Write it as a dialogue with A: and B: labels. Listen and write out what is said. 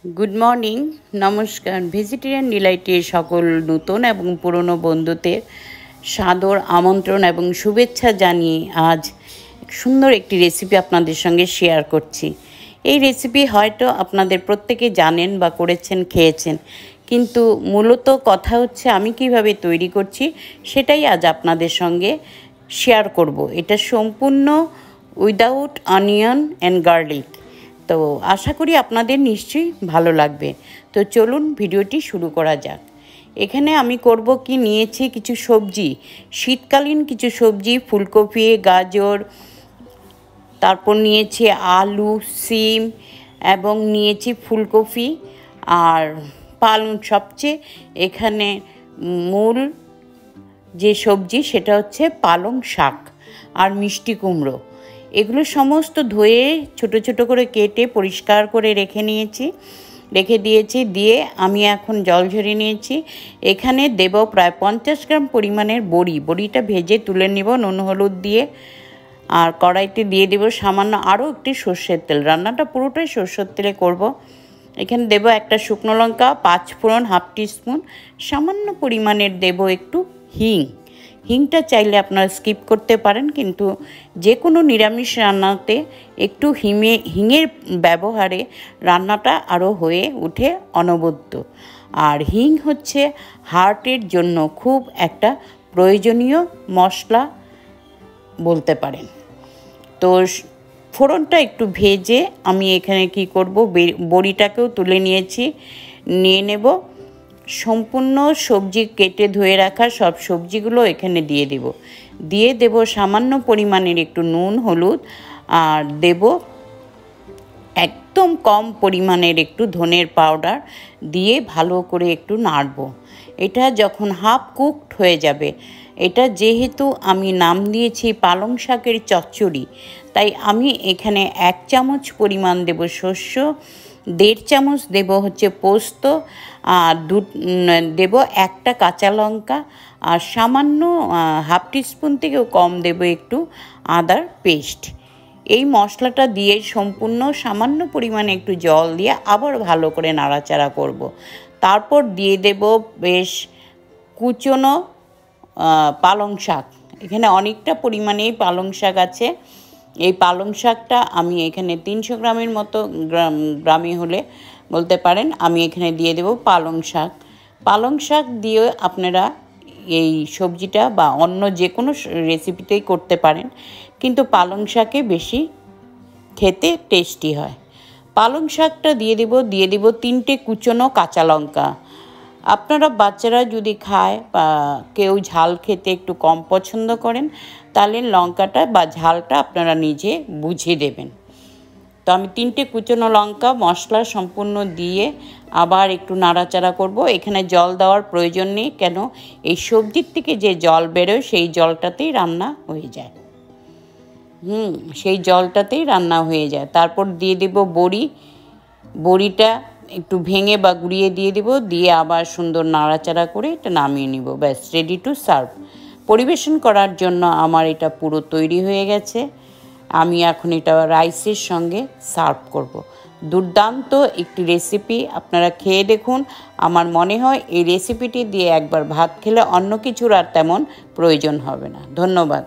A: Good morning नमस्कार vegetarian डिलाइटे सकल नूतन एवं पुरानो बंधुदेर सादर आमंत्रण एवं शुभेच्छा जानिए आज सुंदर एक रेसिपि आपनादेर संगे शेयर करछि। এই রেসিপি হয়তো আপনাদের প্রত্যেকে জানেন বা করেছেন খেয়েছেন, কিন্তু মূলত কথা হচ্ছে আমি কিভাবে তৈরি করছি সেটাই আজ আপনাদের সঙ্গে শেয়ার করব। এটা সম্পূর্ণ উইদাউট অনিয়ন অ্যান্ড গার্লিক। তো আশা করি আপনাদের নিশ্চয়ই ভালো লাগবে। তো চলুন ভিডিওটি শুরু করা যাক। এখানে আমি করব কি নিয়েছি কিছু সবজি, শীতকালীন কিছু সবজি, ফুলকপি, গাজর, তারপর নিয়েছি আলু, সিম এবং নিয়েছি ফুলকপি আর পালং। সবচেয়ে এখানে মূল যে সবজি সেটা হচ্ছে পালং শাক আর মিষ্টি কুমড়ো। এগুলো সমস্ত ধুয়ে ছোট ছোট করে কেটে পরিষ্কার করে রেখে দিয়েছি। দিয়ে আমি এখন জল ঝরিয়ে নিয়েছি। এখানে দেব প্রায় 50 গ্রাম পরিমাণের বড়িটা ভেজে তুলে নেব নুন হলুদ দিয়ে। আর কড়াইতে দিয়ে দেব সামান্য আরও একটি সর্ষের তেল। রান্নাটা পুরোটাই সর্ষের তেলে করব। এখানে দেব একটা শুকনো লঙ্কা, 5 ফোড়ন, হাফ টিস্পুন, সামান্য পরিমাণের দেব একটু হিংটা চাইলে আপনারা স্কিপ করতে পারেন, কিন্তু যে কোনো নিরামিষ রান্নাতে একটু হিঙের ব্যবহারে রান্নাটা আরও হয়ে ওঠে অনবদ্য। আর হিং হচ্ছে হার্টের জন্য খুব একটা প্রয়োজনীয় মশলা বলতে পারেন। তো ফোড়নটা একটু ভেজে আমি এখানে কি করব, বড়িটাকেও তুলে নিয়ে নেব। সম্পূর্ণ সবজি কেটে ধুয়ে রাখা সব সবজিগুলো এখানে দিয়ে দেব সামান্য পরিমাণের একটু নুন হলুদ, আর দেব একদম কম পরিমাণের একটু ধনের পাউডার দিয়ে ভালো করে একটু নাড়ব। এটা যখন হাফ কুকড হয়ে যাবে, এটা যেহেতু আমি নাম দিয়েছি পালং শাকের চচ্চড়ি, তাই আমি এখানে 1 চামচ পরিমাণ দেব শস্য, 1.5 চামচ দেব হচ্ছে পোস্ত, আর দেব একটা কাঁচা লঙ্কা, আর সামান্য হাফ টিস্পুন থেকেও কম দেব একটু আদার পেস্ট। এই মশলাটা দিয়ে সম্পূর্ণ সামান্য পরিমাণে একটু জল দিয়ে আবার ভালো করে নাড়াচাড়া করব। তারপর দিয়ে দেব বেশ কুচনো পালং শাক। এখানে অনেকটা পরিমাণেই পালং শাক আছে। এই পালং শাকটা আমি এখানে 300 গ্রামের মতো, গ্রামে হলে বলতে পারেন, আমি এখানে দিয়ে দেব পালং শাক দিয়ে আপনারা এই সবজিটা বা অন্য যে কোনো রেসিপিতেই করতে পারেন, কিন্তু পালং শাকে বেশি খেতে টেস্টি হয়। পালং শাকটা দিয়ে দেব 3টে কুচনো কাঁচা লঙ্কা। আপনারা বাচ্চারা যদি খায় বা কেউ ঝাল খেতে একটু কম পছন্দ করেন, তাহলে লঙ্কাটা বা ঝালটা আপনারা নিজে বুঝে দেবেন। তো আমি 3টে কুচনো লঙ্কা মশলা সম্পূর্ণ দিয়ে আবার একটু নাড়াচাড়া করব। এখানে জল দেওয়ার প্রয়োজন নেই, কেন এই সবজির থেকে যে জল বেরোয় সেই জলটাতেই রান্না হয়ে যায়। সেই জলটাতেই রান্না হয়ে যায়। তারপর দিয়ে দেব বড়িটা একটু ভেঙে বা গুঁড়িয়ে দিয়ে আবার সুন্দর নাড়াচাড়া করে এটা নামিয়ে নিব। ব্যাস, রেডি টু সার্ভ। পরিবেশন করার জন্য আমার এটা পুরো তৈরি হয়ে গেছে। আমি এখন এটা রাইসের সঙ্গে সার্ভ করব। দুর্দান্ত একটি রেসিপি, আপনারা খেয়ে দেখুন। আমার মনে হয় এই রেসিপিটি দিয়ে একবার ভাত খেলে অন্য কিছুর আর তেমন প্রয়োজন হবে না। ধন্যবাদ।